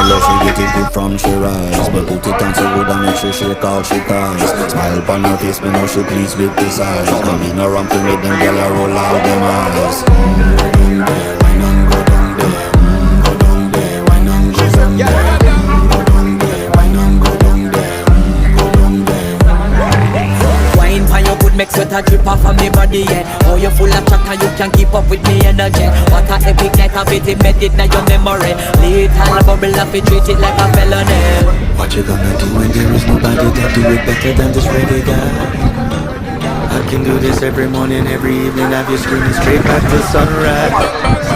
love, she get it good from she rise. But put it on so good and make she shake all she ties. Smile upon her face, me know she pleased with this eyes. Coming around to make them gyal a roll out them eyes. Go down there, wine and go down there. Go down there, wine and go down there. Go down there, wine and go down there. Go down there. Wine for your good make sweat a drip off of me body, yeah. Oh, you full of chat and you can keep up with me energy. What a epic night of it, embedded in your memory. Little bubble up, it treat it like a felony. What you gonna do when there is nobody that do it better than this reggae guy? I can do this every morning, every evening, have you screaming straight back to sunrise.